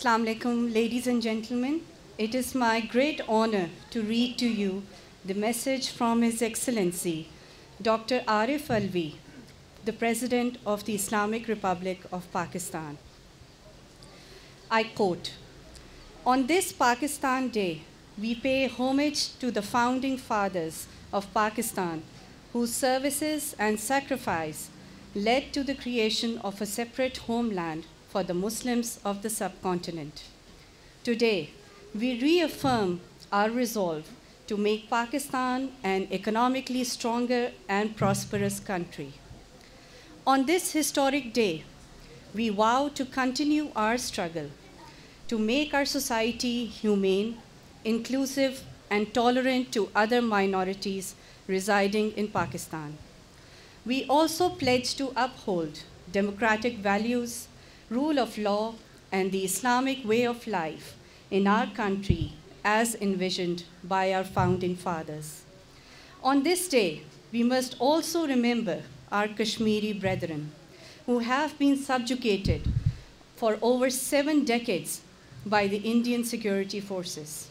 Assalamu alaikum, ladies and gentlemen. It is my great honor to read to you the message from His Excellency, Dr. Arif Alvi, the President of the Islamic Republic of Pakistan. I quote, "On this Pakistan Day, we pay homage to the founding fathers of Pakistan, whose services and sacrifice led to the creation of a separate homeland for the Muslims of the subcontinent. Today, we reaffirm our resolve to make Pakistan an economically stronger and prosperous country. On this historic day, we vow to continue our struggle to make our society humane, inclusive, and tolerant to other minorities residing in Pakistan. We also pledge to uphold democratic values, rule of law, and the Islamic way of life in our country as envisioned by our founding fathers. On this day, we must also remember our Kashmiri brethren who have been subjugated for over 7 decades by the Indian security forces.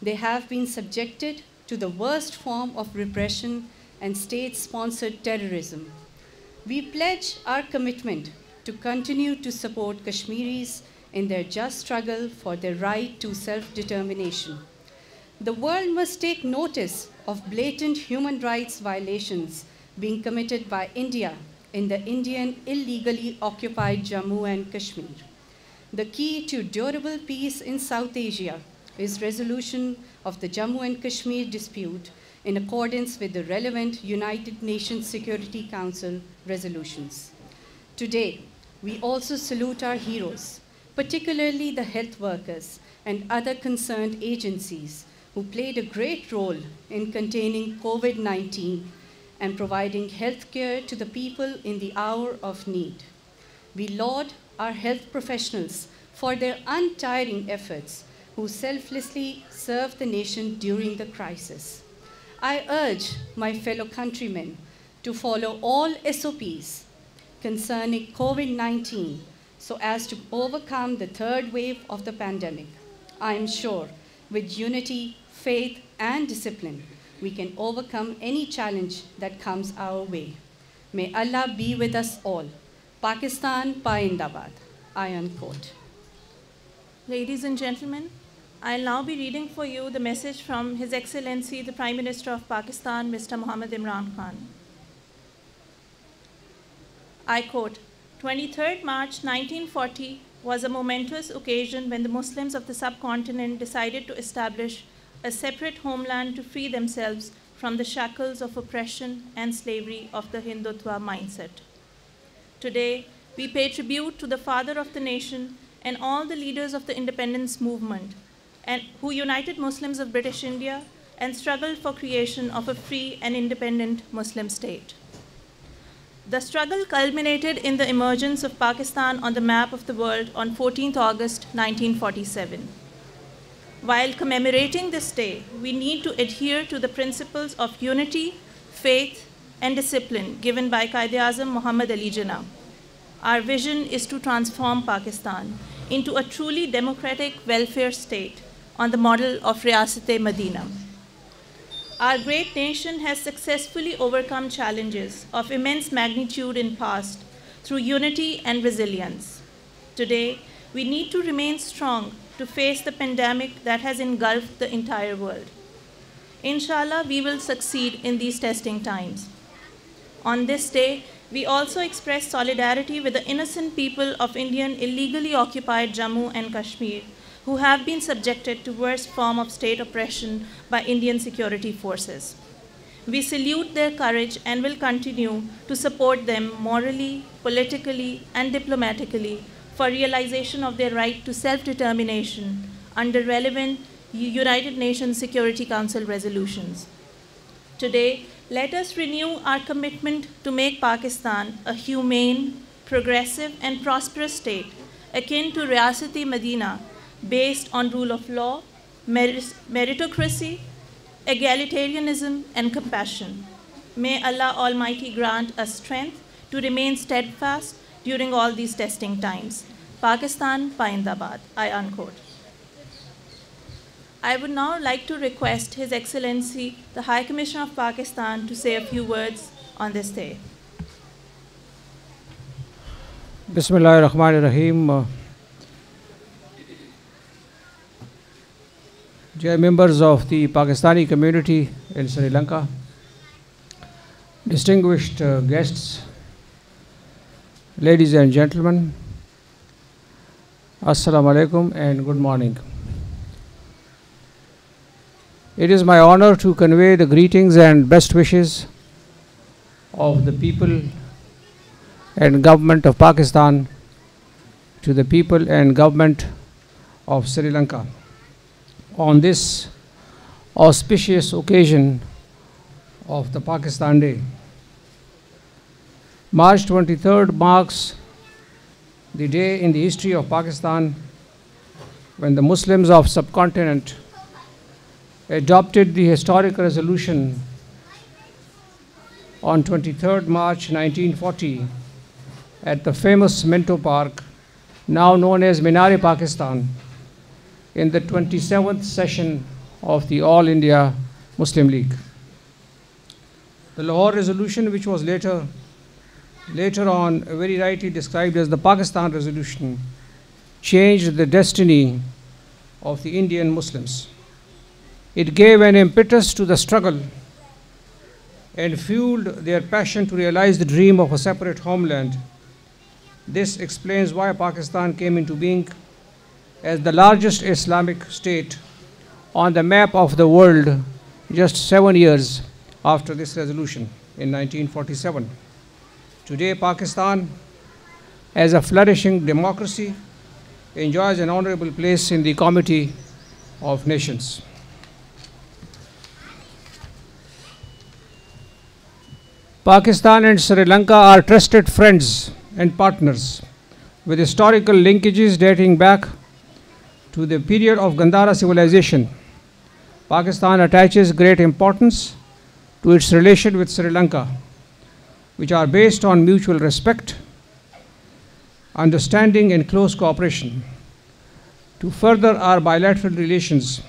They have been subjected to the worst form of repression and state-sponsored terrorism. We pledge our commitment to continue to support Kashmiris in their just struggle for their right to self-determination. The world must take notice of blatant human rights violations being committed by India in the Indian illegally occupied Jammu and Kashmir. The key to durable peace in South Asia is resolution of the Jammu and Kashmir dispute in accordance with the relevant United Nations Security Council resolutions. Today, we also salute our heroes, particularly the health workers and other concerned agencies who played a great role in containing COVID-19 and providing health care to the people in the hour of need. We laud our health professionals for their untiring efforts who selflessly served the nation during the crisis. I urge my fellow countrymen to follow all SOPs concerning COVID-19 so as to overcome the third wave of the pandemic. I am sure with unity, faith, and discipline, we can overcome any challenge that comes our way. May Allah be with us all. Pakistan Paindabad. I unquote. Ladies and gentlemen, I'll now be reading for you the message from His Excellency, the Prime Minister of Pakistan, Mr. Mohammad Imran Khan. I quote, 23rd March 1940 was a momentous occasion when the Muslims of the subcontinent decided to establish a separate homeland to free themselves from the shackles of oppression and slavery of the Hindutva mindset. Today, we pay tribute to the father of the nation and all the leaders of the independence movement and who united Muslims of British India and struggled for creation of a free and independent Muslim state. The struggle culminated in the emergence of Pakistan on the map of the world on 14th August 1947. While commemorating this day, we need to adhere to the principles of unity, faith, and discipline given by Quaid-e-Azam Muhammad Ali Jinnah. Our vision is to transform Pakistan into a truly democratic welfare state on the model of Riyasat-e-Madina. Our great nation has successfully overcome challenges of immense magnitude in past through unity and resilience. Today, we need to remain strong to face the pandemic that has engulfed the entire world. Inshallah, we will succeed in these testing times. On this day, we also express solidarity with the innocent people of Indian illegally occupied Jammu and Kashmir who have been subjected to worst form of state oppression by Indian security forces. We salute their courage and will continue to support them morally, politically, and diplomatically for realization of their right to self-determination under relevant United Nations Security Council resolutions. Today, let us renew our commitment to make Pakistan a humane, progressive, and prosperous state akin to Riyasat-e-Madina based on rule of law, meritocracy, egalitarianism, and compassion. May Allah Almighty grant us strength to remain steadfast during all these testing times. Pakistan Paindabad, I unquote. I would now like to request His Excellency, the High Commissioner of Pakistan, to say a few words on this day. Bismillahirrahmanirrahim. Dear members of the Pakistani community in Sri Lanka, distinguished guests, ladies and gentlemen, Assalamu alaikum and good morning. It is my honor to convey the greetings and best wishes of the people and government of Pakistan to the people and government of Sri Lanka on this auspicious occasion of the Pakistan Day. March 23rd marks the day in the history of Pakistan when the Muslims of subcontinent adopted the historic resolution on 23rd March 1940 at the famous Minto Park, now known as Minar-e-Pakistan, in the 27th session of the All India Muslim League. The Lahore resolution, which was later on very rightly described as the Pakistan resolution, changed the destiny of the Indian Muslims. It gave an impetus to the struggle and fueled their passion to realize the dream of a separate homeland. This explains why Pakistan came into being as the largest Islamic state on the map of the world just 7 years after this resolution in 1947. Today, Pakistan, as a flourishing democracy, enjoys an honorable place in the Committee of Nations. Pakistan and Sri Lanka are trusted friends and partners with historical linkages dating back to the period of Gandhara civilization. Pakistan attaches great importance to its relation with Sri Lanka, which are based on mutual respect, understanding, and close cooperation. To further our bilateral relations,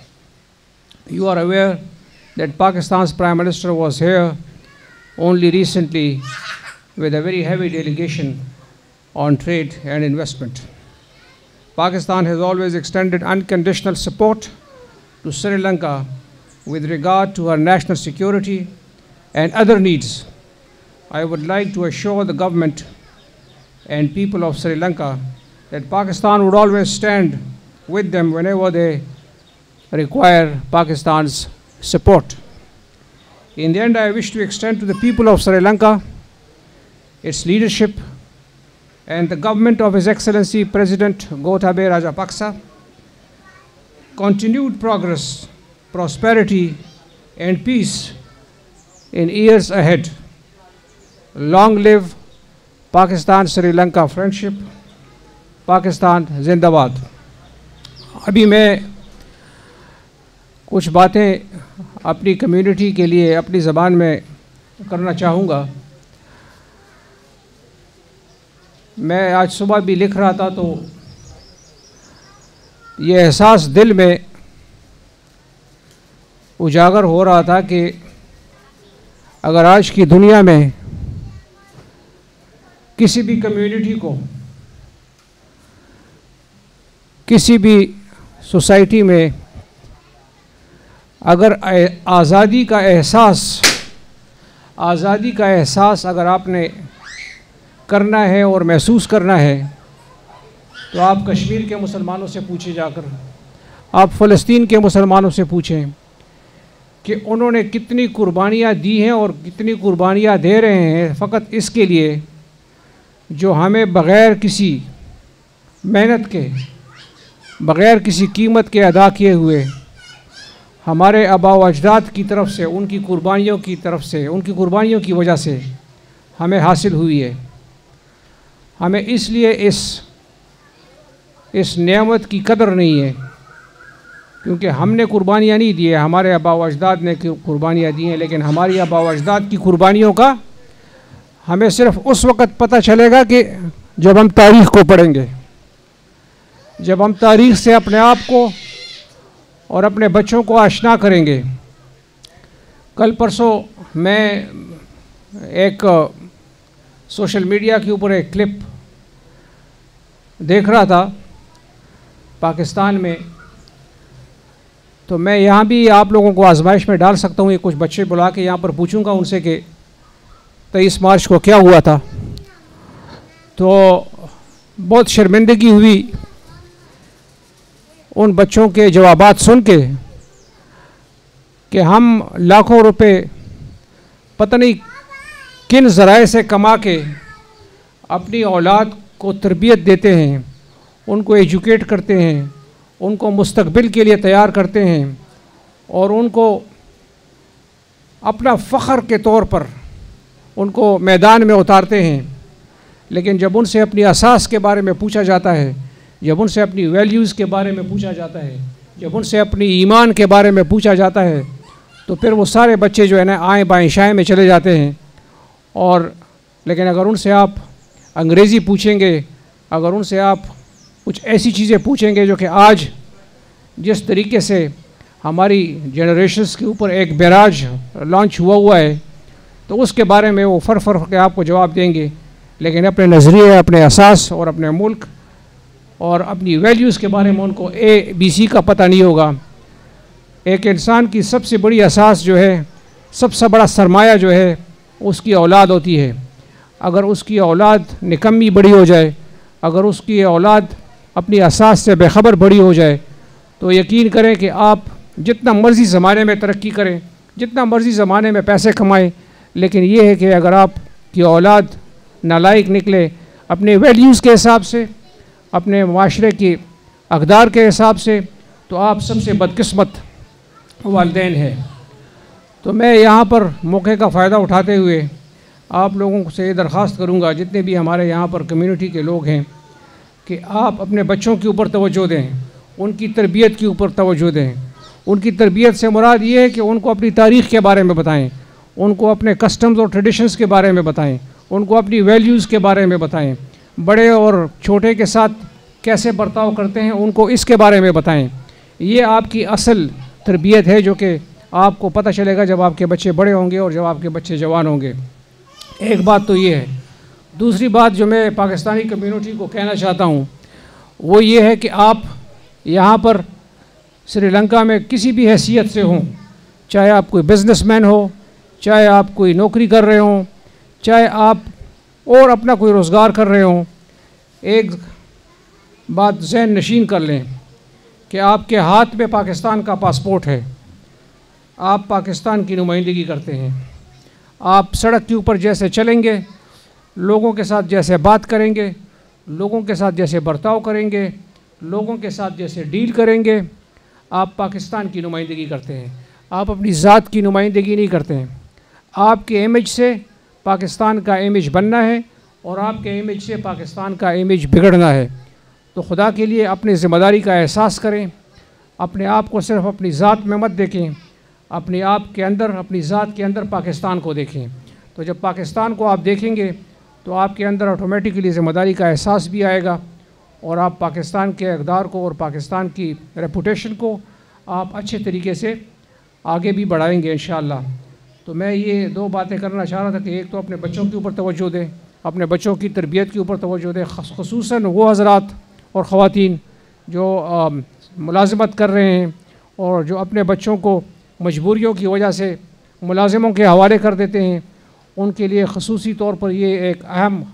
you are aware that Pakistan's Prime Minister was here only recently with a very heavy delegation on trade and investment. Pakistan has always extended unconditional support to Sri Lanka with regard to her national security and other needs. I would like to assure the government and people of Sri Lanka that Pakistan would always stand with them whenever they require Pakistan's support. In the end, I wish to extend to the people of Sri Lanka, its leadership, and the government of His Excellency President Gotabaya Rajapaksa continued progress, prosperity, and peace in years ahead. Long live Pakistan Sri Lanka friendship. Pakistan Zindabad. अभी मैं कुछ बातें अपनी community के लिए अपनी ज़बान में करना चाहूँगा। मैं आज सुबह भी लिख रहा था तो ये एहसास दिल में उजागर हो रहा था कि अगर आज की दुनिया में किसी भी कम्युनिटी को, किसी भी सोसाइटी में अगर आज़ादी का एहसास अगर आपने करना है और महसूस करना है तो आप कश्मीर के मुसलमानों से पूछे जाकर, आप फ़लस्तीन के मुसलमानों से पूछें कि उन्होंने कितनी कुर्बानियाँ दी हैं और कितनी कुर्बानियाँ दे रहे हैं फ़कत इसके लिए जो हमें बग़ैर किसी मेहनत के, बग़ैर किसी कीमत के अदा किए हुए हमारे आबा व अजदाद की तरफ से, उनकी कुर्बानियों की तरफ से, उनकी कुर्बानियों की वजह से हमें हासिल हुई है। हमें इसलिए इस नेमत की कदर नहीं है क्योंकि हमने कुर्बानियाँ नहीं दी है, हमारे आबा व अजदाद ने कुर्बानियाँ दी हैं, लेकिन हमारी आबा व अजदाद की कुर्बानियों का हमें सिर्फ उस वक़्त पता चलेगा कि जब हम तारीख़ को पढ़ेंगे। जब हम तारीख़ से अपने आप को और अपने बच्चों को आशना करेंगे। कल परसों मैं एक सोशल मीडिया के ऊपर एक क्लिप देख रहा था पाकिस्तान में, तो मैं यहाँ भी आप लोगों को आजमाइश में डाल सकता हूँ। ये कुछ बच्चे बुला के यहाँ पर पूछूंगा उनसे कि 23 मार्च को क्या हुआ था। तो बहुत शर्मिंदगी हुई उन बच्चों के जवाबात सुन के कि हम लाखों रुपए पता नहीं किन ज़राए से कमा के अपनी औलाद को तरबियत देते हैं, उनको एजुकेट करते हैं, उनको मुस्तकबिल के लिए तैयार करते हैं और उनको अपना फ़ख्र के तौर पर उनको मैदान में उतारते हैं। लेकिन जब उनसे अपनी असास के बारे में पूछा जाता है, जब उनसे अपनी वैल्यूज़ के बारे में पूछा जाता है, जब उनसे अपनी ईमान के बारे में पूछा जाता है, तो फिर वो सारे बच्चे जो है ना आएँ बाएँ शाएँ में चले जाते हैं। और लेकिन अगर उनसे आप अंग्रेज़ी पूछेंगे, अगर उनसे आप कुछ ऐसी चीज़ें पूछेंगे जो कि आज जिस तरीके से हमारी जनरेशन्स के ऊपर एक बैराज लॉन्च हुआ है, तो उसके बारे में वो फर के आपको जवाब देंगे। लेकिन अपने नज़रिए, अपने असास और अपने मुल्क और अपनी वैल्यूज़ के बारे में उनको ABC का पता नहीं होगा। एक इंसान की सबसे बड़ी असास जो है, सबसे बड़ा सरमाया जो है, उसकी औलाद होती है। अगर उसकी औलाद निकम्मी बड़ी हो जाए, अगर उसकी औलाद अपनी असास से बेखबर बड़ी हो जाए, तो यकीन करें कि आप जितना मर्ज़ी ज़माने में तरक्की करें, जितना मर्ज़ी ज़माने में पैसे कमाएं, लेकिन ये है कि अगर आपकी औलाद नालायक निकले अपने वैल्यूज़ के हिसाब से, अपने माशरे की अक़दार के हिसाब से, तो आप सबसे बदकिस्मत वालिदैन हैं। तो मैं यहाँ पर मौके का फ़ायदा उठाते हुए आप लोगों से ये दरख्वास्त करूँगा, जितने भी हमारे यहाँ पर कम्युनिटी के लोग हैं, कि आप अपने बच्चों के ऊपर तवज्जो दें, उनकी तरबियत के ऊपर तवज्जो दें। उनकी तरबियत से मुराद ये है कि उनको अपनी तारीख़ के बारे में बताएं, उनको अपने कस्टम्स और ट्रेडिशंस के बारे में बताएं, उनको अपनी वैल्यूज़ के बारे में बताएं, बड़े और छोटे के साथ कैसे बर्ताव करते हैं उनको इसके बारे में बताएं। ये आपकी असल तरबियत है जो कि आपको पता चलेगा जब आपके बच्चे बड़े होंगे और जब आपके बच्चे जवान होंगे। एक बात तो ये है। दूसरी बात जो मैं पाकिस्तानी कम्युनिटी को कहना चाहता हूँ वो ये है कि आप यहाँ पर श्रीलंका में किसी भी हैसियत से हों, चाहे आप कोई बिज़नेसमैन हो, चाहे आप कोई नौकरी कर रहे हों, चाहे आप और अपना कोई रोज़गार कर रहे हों, एक बात ज़हन नशीन कर लें कि आपके हाथ में पाकिस्तान का पासपोर्ट है, आप पाकिस्तान की नुमाइंदगी करते हैं। आप सड़क के ऊपर जैसे चलेंगे, लोगों के साथ जैसे बात करेंगे, लोगों के साथ जैसे बर्ताव करेंगे, लोगों के साथ जैसे डील करेंगे, आप पाकिस्तान की नुमाइंदगी करते हैं। आप अपनी ज़ात की नुमाइंदगी नहीं करते हैं। आपके इमेज से पाकिस्तान का इमेज बनना है और आपके इमेज से पाकिस्तान का इमेज बिगड़ना है। तो खुदा के लिए अपनी ज़िम्मेदारी का एहसास करें। अपने आप को सिर्फ अपनी ज़ात में मत देखें, अपने आप के अंदर, अपनी ज़ात के अंदर पाकिस्तान को देखें। तो जब पाकिस्तान को आप देखेंगे तो आपके अंदर ऑटोमेटिकली ज़िम्मेदारी का एहसास भी आएगा और आप पाकिस्तान के इक़दार को और पाकिस्तान की रेपुटेशन को आप अच्छे तरीके से आगे भी बढ़ाएंगे इंशाअल्लाह। तो मैं ये दो बातें करना चाह रहा था कि एक तो अपने बच्चों के ऊपर तवज्जो दें, अपने बच्चों की तरबियत के ऊपर तवज्जो दें, ख़ुसूसन वो हज़रात और ख़वातीन जो मुलाज़मत कर रहे हैं और जो अपने बच्चों को मजबूरियों की वजह से मुलाजिमों के हवाले कर देते हैं, उनके लिए ख़ुसूसी तौर पर ये एक अहम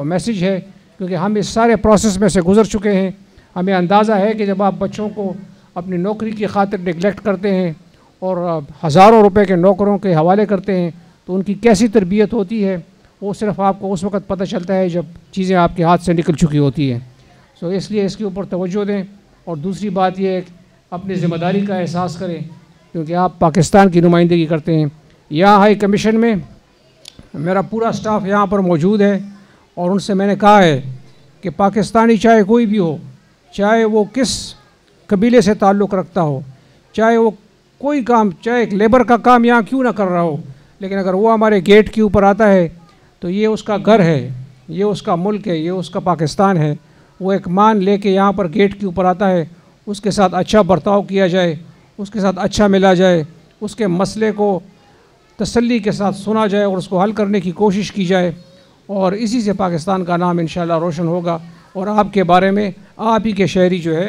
मैसेज है, क्योंकि हम इस सारे प्रोसेस में से गुज़र चुके हैं। हमें अंदाज़ा है कि जब आप बच्चों को अपनी नौकरी की खातिर निगलेक्ट करते हैं और हज़ारों रुपए के नौकरों के हवाले करते हैं तो उनकी कैसी तरबियत होती है वो सिर्फ आपको उस वक़्त पता चलता है जब चीज़ें आपके हाथ से निकल चुकी होती हैं। सो इसलिए इसके ऊपर तवज्जो दें। और दूसरी बात यह है कि अपनी ज़िम्मेदारी का एहसास करें, क्योंकि आप पाकिस्तान की नुमाइंदगी करते हैं। यहाँ हाई कमीशन में मेरा पूरा स्टाफ यहाँ पर मौजूद है और उनसे मैंने कहा है कि पाकिस्तानी चाहे कोई भी हो, चाहे वो किस कबीले से ताल्लुक़ रखता हो, चाहे वो कोई काम, चाहे एक लेबर का काम यहाँ क्यों ना कर रहा हो, लेकिन अगर वो हमारे गेट के ऊपर आता है तो ये उसका घर है, ये उसका मुल्क है, ये उसका पाकिस्तान है। वो एक मान लेके यहाँ पर गेट के ऊपर आता है, उसके साथ अच्छा बर्ताव किया जाए, उसके साथ अच्छा मिला जाए, उसके मसले को तसल्ली के साथ सुना जाए और उसको हल करने की कोशिश की जाए, और इसी से पाकिस्तान का नाम इंशाअल्लाह रोशन होगा। और आपके बारे में आप ही के शहरी जो है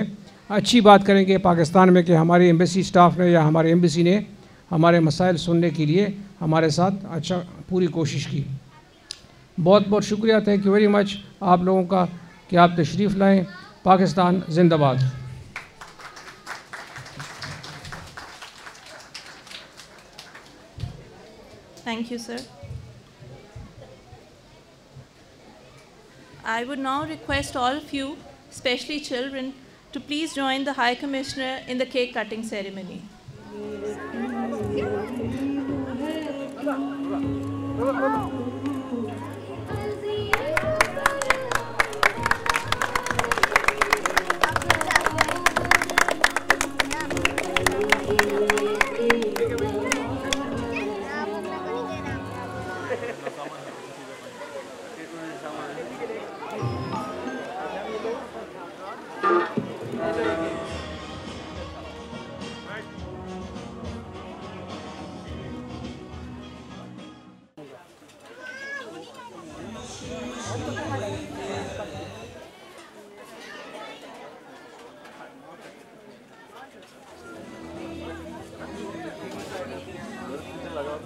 अच्छी बात करेंगे पाकिस्तान में कि हमारी एम्बेसी स्टाफ ने या हमारे एम्बेसी ने हमारे मसाइल सुनने के लिए हमारे साथ अच्छा पूरी कोशिश की। बहुत बहुत शुक्रिया, थैंक यू वेरी मच आप लोगों का कि आप तशरीफ़ लाएँ। पाकिस्तान जिंदाबाद। Thank you, sir. I would now request all of you, especially children, to please join the High Commissioner in the cake cutting ceremony.